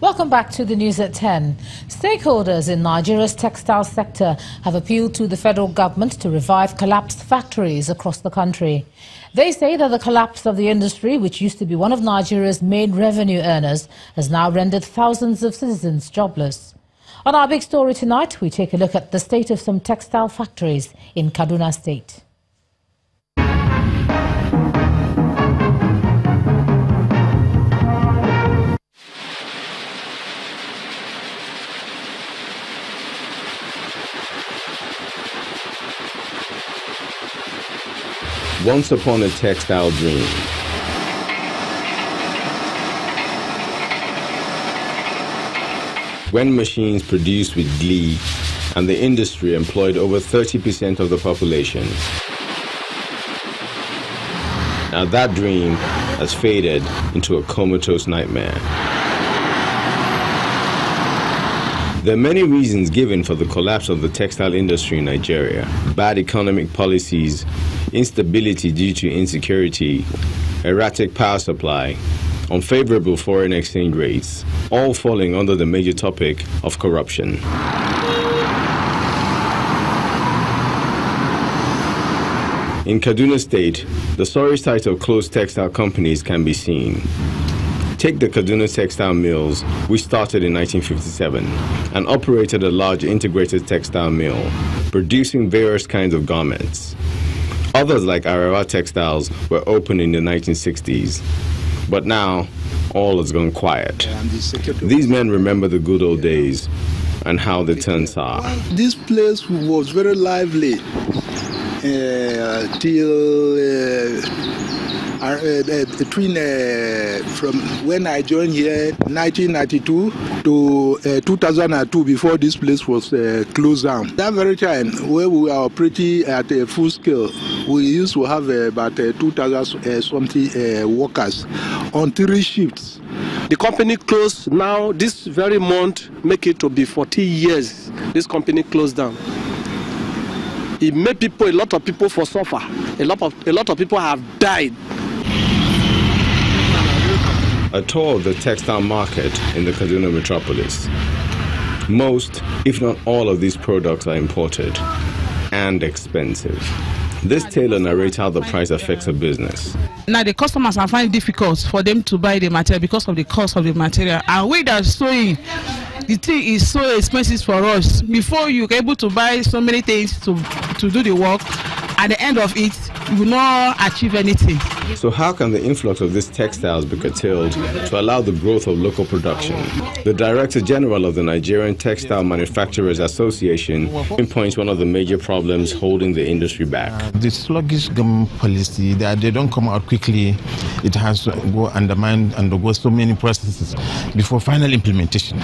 Welcome back to the news at 10. Stakeholders in Nigeria's textile sector have appealed to the federal government to revive collapsed factories across the country. They say that the collapse of the industry, which used to be one of Nigeria's main revenue earners, has now rendered thousands of citizens jobless. On our big story tonight, we take a look at the state of some textile factories in Kaduna State. Once upon a textile dream. When machines produced with glee and the industry employed over 30% of the population. Now that dream has faded into a comatose nightmare. There are many reasons given for the collapse of the textile industry in Nigeria. Bad economic policies, instability due to insecurity, erratic power supply, unfavorable foreign exchange rates, all falling under the major topic of corruption. In Kaduna State, the sorry sight of closed textile companies can be seen. Take the Kaduna Textile Mills, which started in 1957 and operated a large integrated textile mill, producing various kinds of garments. Others like Arawa Textiles were opened in the 1960s, but now all has gone quiet. These men remember the good old days and how they turned sour. This place was very lively till from when I joined here, 1992 to 2002, before this place was closed down. That very time, where we were operating at a full scale, we used to have about 2,000 something workers on 3 shifts. The company closed now, this very month, make it to be 40 years. This company closed down. It made people, a lot of people for suffer. A lot of people have died. A tour of the textile market in the Kaduna metropolis. Most, if not all, of these products are imported and expensive. This tailor narrates how the price affects a business. Now the customers are finding it difficult for them to buy the material because of the cost of the material. And we that are sewing, the thing is so expensive for us. Before you're able to buy so many things to do the work, at the end of it, you will not achieve anything. So how can the influx of these textiles be curtailed to allow the growth of local production? The Director General of the Nigerian Textile Manufacturers Association pinpoints one of the major problems holding the industry back. The sluggish government policy, they don't come out quickly. It has to go undermine and undergo so many processes before final implementation.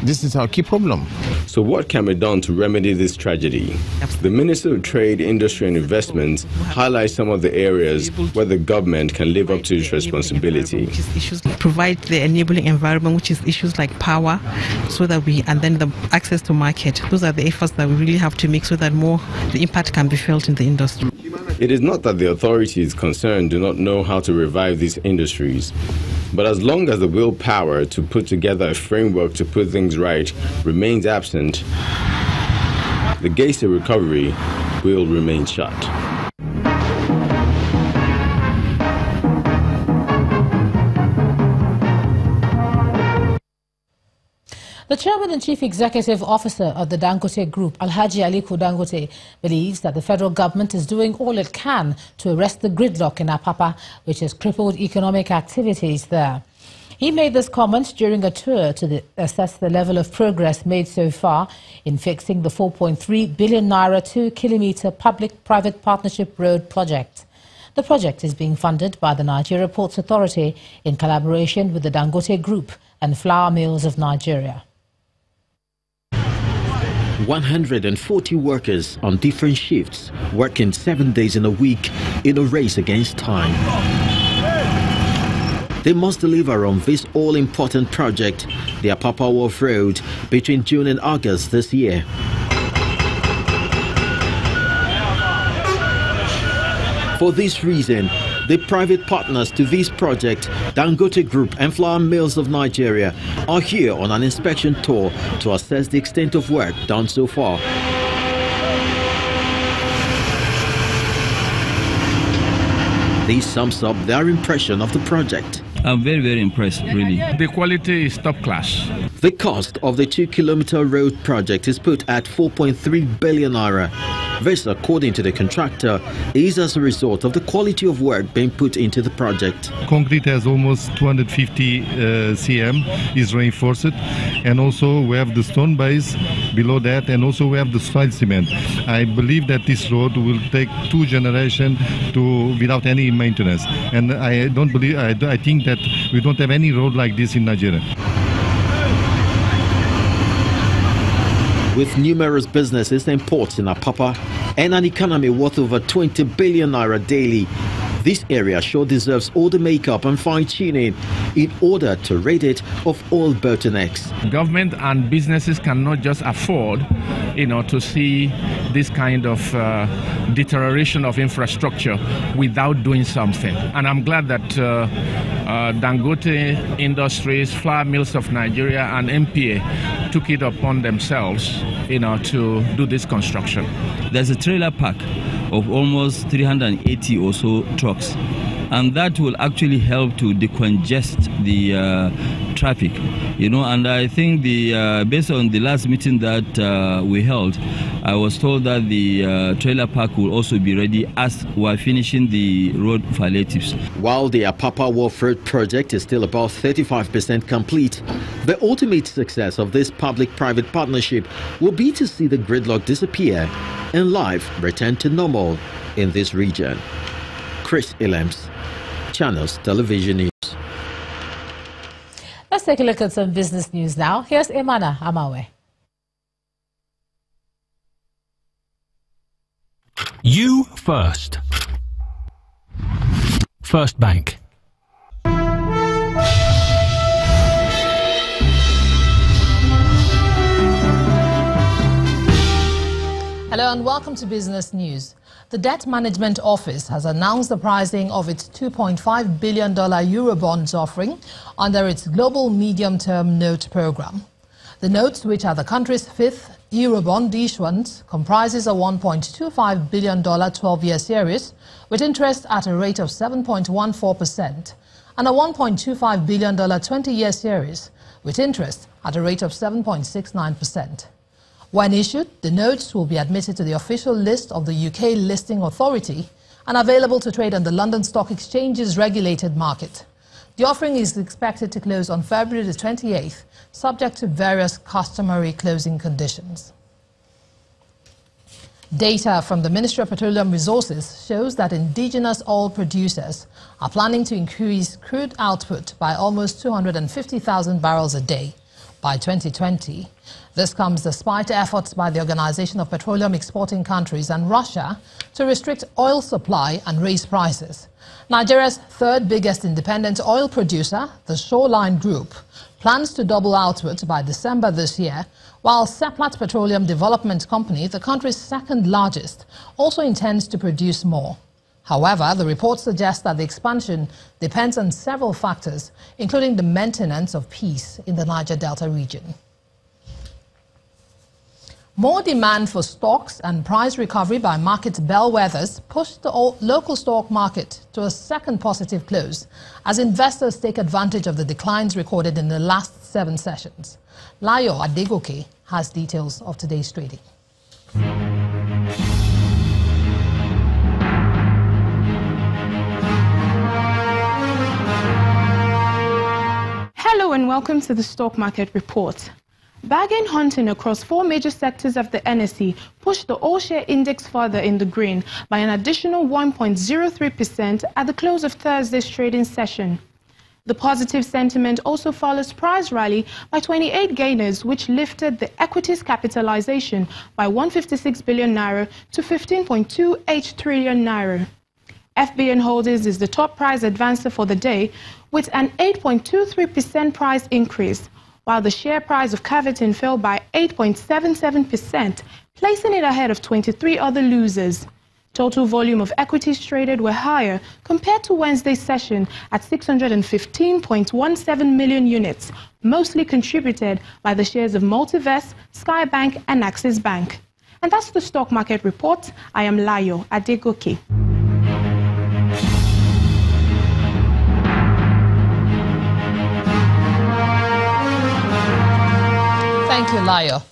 This is our key problem. So what can be done to remedy this tragedy? The Minister of Trade, Industry and Investment highlights some of the areas where the government can live up to its responsibility. Which is issues like provide the enabling environment, which is issues like power, so that and then the access to market. Those are the efforts that we really have to make so that the impact can be felt in the industry. It is not that the authorities concerned do not know how to revive these industries, but as long as the willpower to put together a framework to put things right remains absent, the gates to recovery will remain shut. The Chairman and Chief Executive Officer of the Dangote Group, Alhaji Aliko Dangote, believes that the federal government is doing all it can to arrest the gridlock in Apapa, which has crippled economic activities there. He made this comment during a tour to assess the level of progress made so far in fixing the 4.3 billion naira 2-kilometer public-private partnership road project. The project is being funded by the Nigeria Ports Authority in collaboration with the Dangote Group and Flour Mills of Nigeria. 140 workers on different shifts, working 7 days in a week in a race against time. They must deliver on this all-important project, the Apapa Wharf Road, between June and August this year. For this reason, the private partners to this project, Dangote Group and Flour Mills of Nigeria, are here on an inspection tour to assess the extent of work done so far. This sums up their impression of the project. I'm very, very impressed, really. The quality is top class. The cost of the 2-kilometer road project is put at 4.3 billion naira. This, according to the contractor, is as a result of the quality of work being put into the project. Concrete has almost 250 cm, is reinforced, and also we have the stone base below that, and also we have the soil cement. I believe that this road will take 2 generations without any maintenance, and I think that we don't have any road like this in Nigeria. With numerous businesses and ports in Apapa and an economy worth over 20 billion naira daily, this area sure deserves all the makeup and fine-tuning in order to rid it of all bottlenecks. Government and businesses cannot just afford, to see this kind of deterioration of infrastructure without doing something. And I'm glad that Dangote Industries, Flour Mills of Nigeria, and MPA took it upon themselves, to do this construction. There's a trailer park of almost 380 or so trucks, and that will actually help to decongest the traffic, and I think based on the last meeting that we held, I was told that the trailer park will also be ready as we're finishing the road palliatives. While the Apapa Wharf Road project is still about 35% complete, the ultimate success of this public-private partnership will be to see the gridlock disappear and life return to normal in this region. Chris Illems, Channels Television News. Let's take a look at some business news now. Here's Emana Amawe. You first. First Bank. Hello and welcome to Business News. The Debt Management Office has announced the pricing of its $2.5 billion Eurobonds offering under its Global Medium-Term Note Program. The notes, which are the country's 5th Eurobond issuance, comprises a $1.25 billion 12-year series with interest at a rate of 7.14% and a $1.25 billion 20-year series with interest at a rate of 7.69%. When issued, the notes will be admitted to the official list of the UK Listing Authority and available to trade on the London Stock Exchange's regulated market. The offering is expected to close on February the 28th, subject to various customary closing conditions. Data from the Ministry of Petroleum Resources shows that indigenous oil producers are planning to increase crude output by almost 250,000 barrels a day by 2020. This comes despite efforts by the Organization of Petroleum Exporting Countries and Russia to restrict oil supply and raise prices. Nigeria's third biggest independent oil producer, the Shoreline Group, plans to double output by December this year, while Seplat Petroleum Development Company, the country's second largest, also intends to produce more. However, the report suggests that the expansion depends on several factors, including the maintenance of peace in the Niger Delta region. More demand for stocks and price recovery by market bellwethers pushed the local stock market to a second positive close as investors take advantage of the declines recorded in the last 7 sessions. Layo Adegoke has details of today's trading. Hello and welcome to the Stock Market Report. Bargain hunting across 4 major sectors of the NSE pushed the all-share index further in the green by an additional 1.03% at the close of Thursday's trading session. The positive sentiment also follows price rally by 28 gainers, which lifted the equities capitalization by 156 billion naira to 15.28 trillion naira. FBN Holdings is the top price advancer for the day with an 8.23% price increase, while the share price of Cavitin fell by 8.77%, placing it ahead of 23 other losers. Total volume of equities traded were higher compared to Wednesday's session at 615.17 million units, mostly contributed by the shares of Multiverse, Skybank and Axis Bank. And that's the stock market report. I am Layo Adegoke. Thank you, Layo.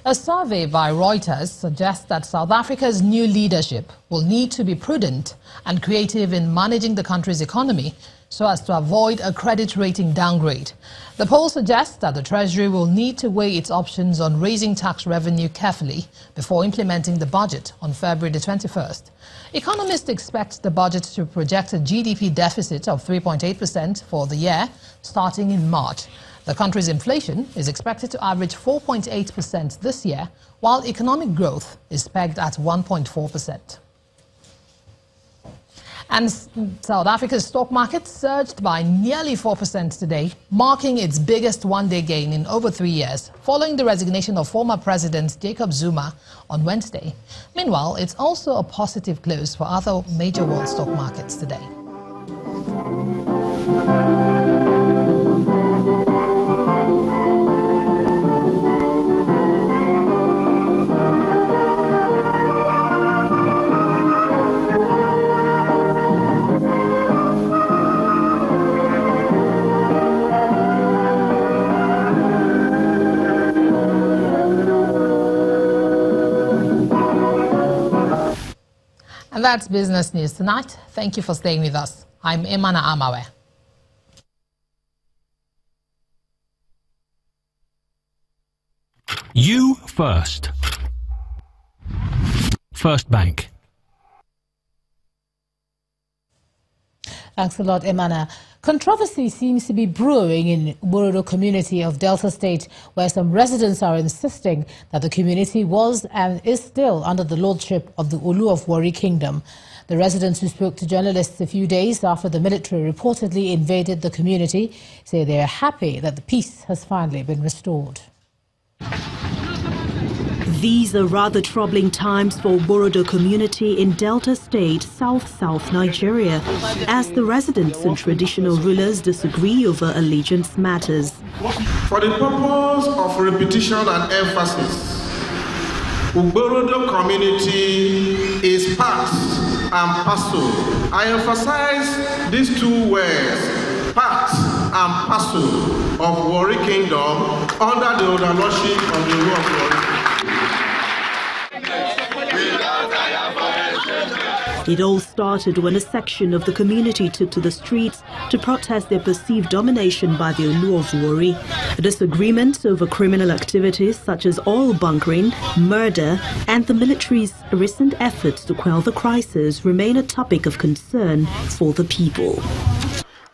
A survey by Reuters suggests that South Africa's new leadership will need to be prudent and creative in managing the country's economy so as to avoid a credit rating downgrade. The poll suggests that the Treasury will need to weigh its options on raising tax revenue carefully before implementing the budget on February the 21st. Economists expect the budget to project a GDP deficit of 3.8% for the year, starting in March. The country's inflation is expected to average 4.8% this year, while economic growth is pegged at 1.4%. And South Africa's stock market surged by nearly 4% today, marking its biggest one-day gain in over 3 years, following the resignation of former President Jacob Zuma on Wednesday. Meanwhile, it's also a positive close for other major world stock markets today. And that's business news tonight. Thank you for staying with us. I'm Emana Amawe. You first. First Bank. Thanks a lot, Emana. Controversy seems to be brewing in Borodo community of Delta State, where some residents are insisting that the community was and is still under the lordship of the Ulu of Warri Kingdom. The residents who spoke to journalists a few days after the military reportedly invaded the community say they are happy that the peace has finally been restored. These are rather troubling times for Borodo community in Delta State, South Nigeria, as the residents and traditional rulers disagree over allegiance matters. For the purpose of repetition and emphasis, Borodo community is part and parcel. I emphasize these two words, part and parcel of Warri Kingdom under the ownership of the Ulu of Warri. It all started when a section of the community took to the streets to protest their perceived domination by the Ulu of Warri. Disagreements over criminal activities such as oil bunkering, murder, and the military's recent efforts to quell the crisis remain a topic of concern for the people.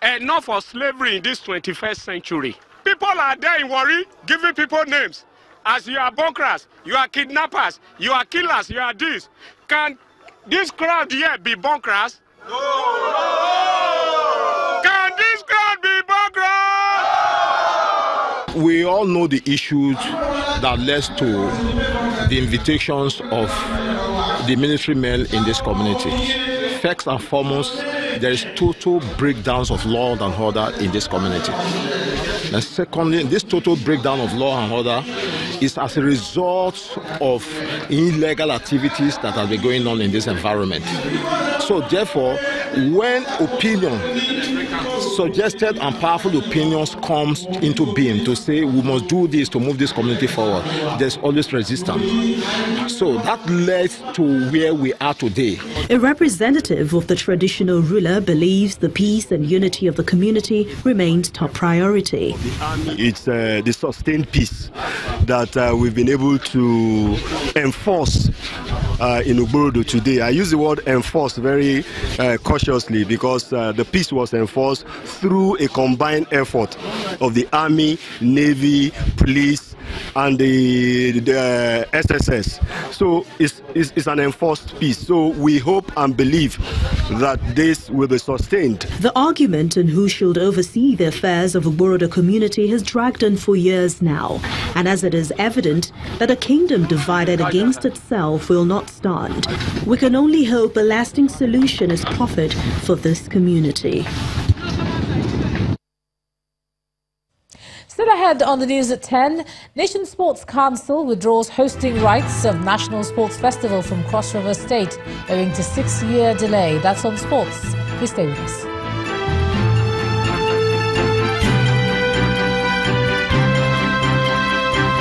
Enough of slavery in this 21st century. People are there in Warri giving people names. As you are bunkers, you are kidnappers, you are killers, you are this. Can this crowd here be bunkers? No! Can this crowd be bunkers? We all know the issues that led to the invitations of the military men in this community. First and foremost, there is total breakdowns of law and order in this community. And secondly, this total breakdown of law and order is as a result of illegal activities that have been going on in this environment. So therefore, when opinion, suggested and powerful opinions comes into being to say we must do this to move this community forward, there's always resistance. So that led to where we are today. A representative of the traditional ruler believes the peace and unity of the community remains top priority. It's the sustained peace that we've been able to enforce in Uborodo today. I use the word enforce very cautiously because the peace was enforced through a combined effort of the Army, Navy, Police, and the SSS. So it's an enforced peace. So we hope and believe that this will be sustained. The argument on who should oversee the affairs of the Ugborodo community has dragged on for years now, and as it is evident that a kingdom divided against itself will not stand, we can only hope a lasting solution is proffered for this community. Still ahead on the news at 10, Nation Sports Council withdraws hosting rights of National Sports Festival from Cross River State owing to 6-year delay. That's on sports. Please stay with us.